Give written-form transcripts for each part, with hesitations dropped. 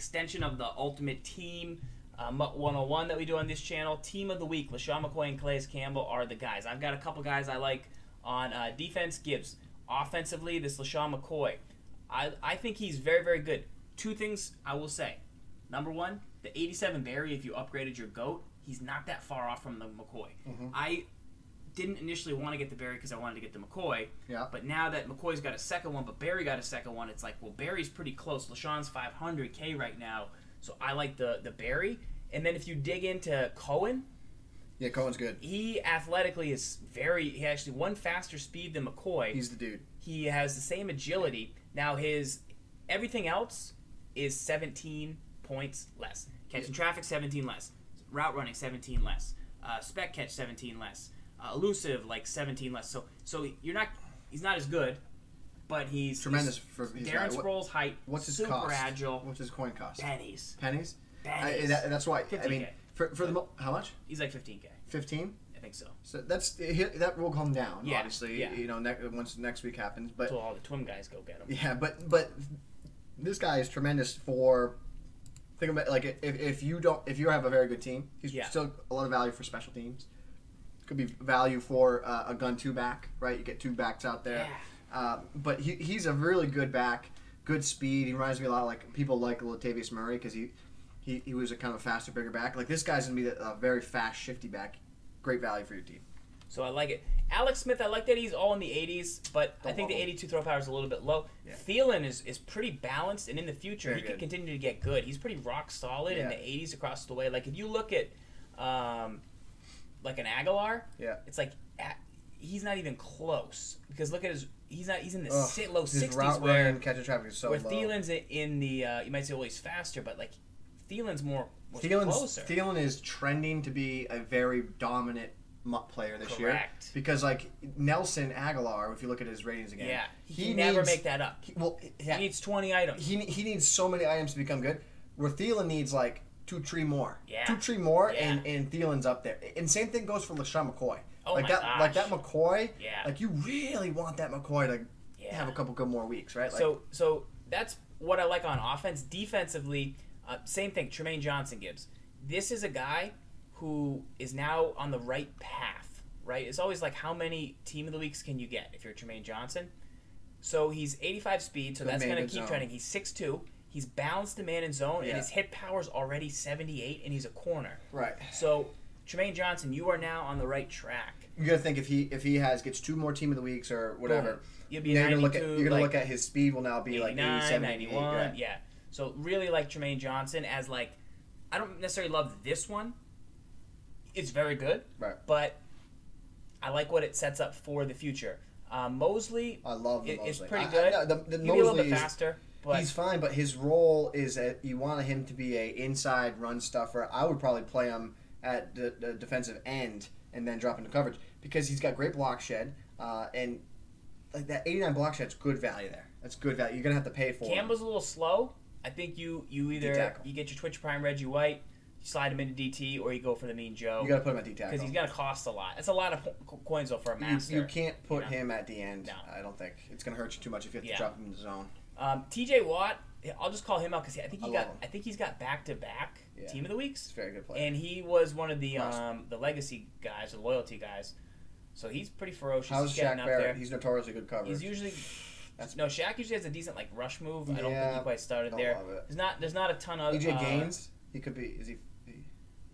extension of the Ultimate Team MUT 101 that we do on this channel. Team of the week, LaShawn McCoy and Calais Campbell are the guys. I've got a couple guys I like on defense. Gibbs. Offensively, this LaShawn McCoy. I think he's very, very good. Two things I will say. Number one, the 87 Barry, if you upgraded your GOAT, he's not that far off from the McCoy. I didn't initially want to get the Barry because I wanted to get the McCoy. Yeah. But now that McCoy's got a second one, but Barry got a second one, it's like, well, Barry's pretty close. LaShawn's 500K right now, so I like the Barry. And then if you dig into Cohen, yeah, Cohen's good. he athletically is he actually one faster speed than McCoy. He's the dude. He has the same agility. Now his everything else is 17 points less. Catching traffic, 17 less. Route running, 17 less. Spec catch, 17 less. Elusive, like 17 less. So he's not as good, but he's tremendous for his Darren Sproles' height. What's his super cost? Agile. What's his coin cost? Pennies. Pennies. That's why. 15K. I mean, for the how much? He's like 15K. 15. I think so. So that will come down. Yeah, obviously. Yeah. You know, once next week happens. But so all the twin guys go get him. Yeah, but this guy is tremendous for. Think about like if you have a very good team, he's still a lot of value for special teams. Could be value for a gun 2 back, right? You get 2 backs out there. Yeah. But he's a really good back, good speed. He reminds me a lot of like people like Latavius Murray because he was a kind of a faster, bigger back. Like this guy's gonna be a very fast, shifty back. Great value for your team. So I like it. Alex Smith, I like that he's all in the 80s, but I think the 82 throw power is a little bit low. Yeah. Thielen is pretty balanced, and in the future he can continue to get good. He's pretty rock solid in the 80s across the way. Like if you look at like an Aguilar, it's like he's not even close because look at he's in the low 60s where catch traffic is so where low. Thielen's in the you might say well he's faster, but like Thielen's closer. Thielen is trending to be a very dominant MUT player this year. Because like Nelson Aguilar, if you look at his ratings again, he can never make that up. He needs 20 items. He needs so many items to become good. Where Thielen needs like 2-3 more. 2-3 more, and Thielen's up there. And same thing goes for LaShawn McCoy. Oh like my that, gosh. like that McCoy. Like you really want that McCoy to have a couple good more weeks, right? Like, so that's what I like on offense. Defensively, same thing. Tremaine Johnson Gibbs. This is a guy who is now on the right path, right? It's always like how many team of the weeks can you get if you're Tremaine Johnson? So he's 85 speed, so that's going to keep trending. He's 6'2". He's balanced the man in zone, and his hit power's already 78, and he's a corner. Right. So Tremaine Johnson, you are now on the right track. You got to think if he gets 2 more team of the weeks or whatever, you'll be you're going to look at his speed will now be 89, like 87, 91. 88, Yeah. So really like Tremaine Johnson as like I don't necessarily love this one. It's very good, but I like what it sets up for the future. Mosley, I love Mosley. It's pretty good. The He'll be a little bit faster. But he's fine, but his role is that you want him to be a inside run stuffer. I would probably play him at the defensive end and then drop into coverage because he's got great block shed and like that 89 block shed's good value there. That's good value. You're gonna have to pay for. Campbell's a little slow. I think you either you get your Twitch Prime Reggie White, you slide him into DT, or you go for the Mean Joe. You got to put him at D tackle because he's gonna cost a lot. It's a lot of coins though for a master. You can't put him at the end. No. I don't think it's gonna hurt you too much if you have to drop him in the zone. TJ Watt, I'll just call him out because I think he's got back-to-back team of the weeks. He's a very good player. And he was one of the legacy guys, the loyalty guys. So he's pretty ferocious. How's he's getting Shaq up Barrett? there. He's notoriously good coverage. He's usually Shaq usually has a decent like rush move. I don't think Yeah, he quite started I there. love it. There's not a ton of AJ Gaines. He could be. Is he?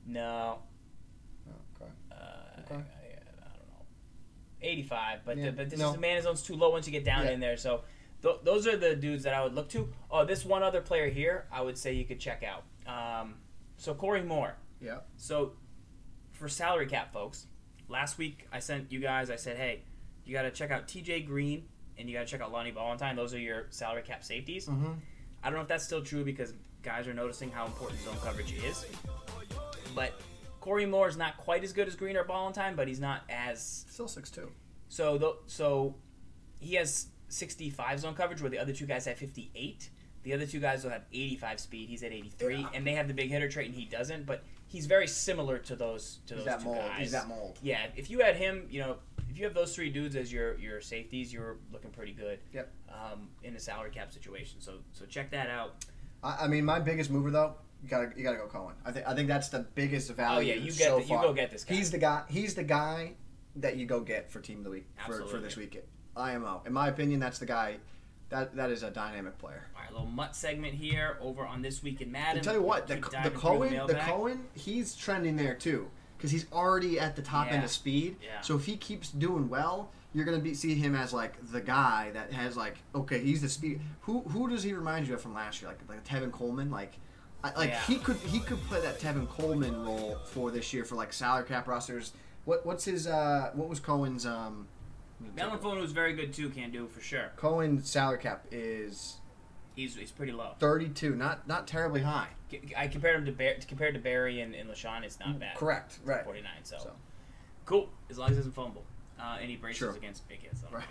No. Oh, okay. I don't know. 85, but Yeah. but this is the man zone's too low once you get down in there. So those are the dudes that I would look to. Oh, this one other player here, I would say you could check out. So Corey Moore. Yeah. So for salary cap folks, last week I sent you guys. I said, hey, you got to check out TJ Green and you got to check out Lonnie Valentine. Those are your salary cap safeties. I don't know if that's still true because guys are noticing how important zone coverage is. But Corey Moore is not quite as good as Green or Valentine, but he's not as Still 6'2". So he has 65 zone coverage, where the other two guys have 58. The other two guys will have 85 speed. He's at 83, and they have the big hitter trait, and he doesn't. But he's very similar to those two guys. He's that mold. Yeah, if you had him, if you have those 3 dudes as your safeties, you're looking pretty good. Yep. In a salary cap situation. So check that out. I mean, my biggest mover though, you gotta go Cohen. I think that's the biggest value. Oh yeah, you go get this guy. He's the guy that you go get for Team of the Week for this week. IMO. In my opinion, that's the guy. That is a dynamic player. All right, a little MUT segment here over on This Week in Madden. I tell you what, the Cohen, he's trending there too because he's already at the top end of speed. Yeah. So if he keeps doing well, you're gonna see him as like the guy that has like he's the speed. Who does he remind you of from last year? Like Tevin Coleman, he could play that Tevin Coleman role for this year for like salary cap rosters. What was Cohen's Melvin Phone was very good too, can do for sure. Cohen's salary cap is he's pretty low. 32, not terribly high. I compared him to Barry and LaShawn. It's not bad. Correct, right. 49. So cool, as long as he doesn't fumble. And he braces against big hits. Right.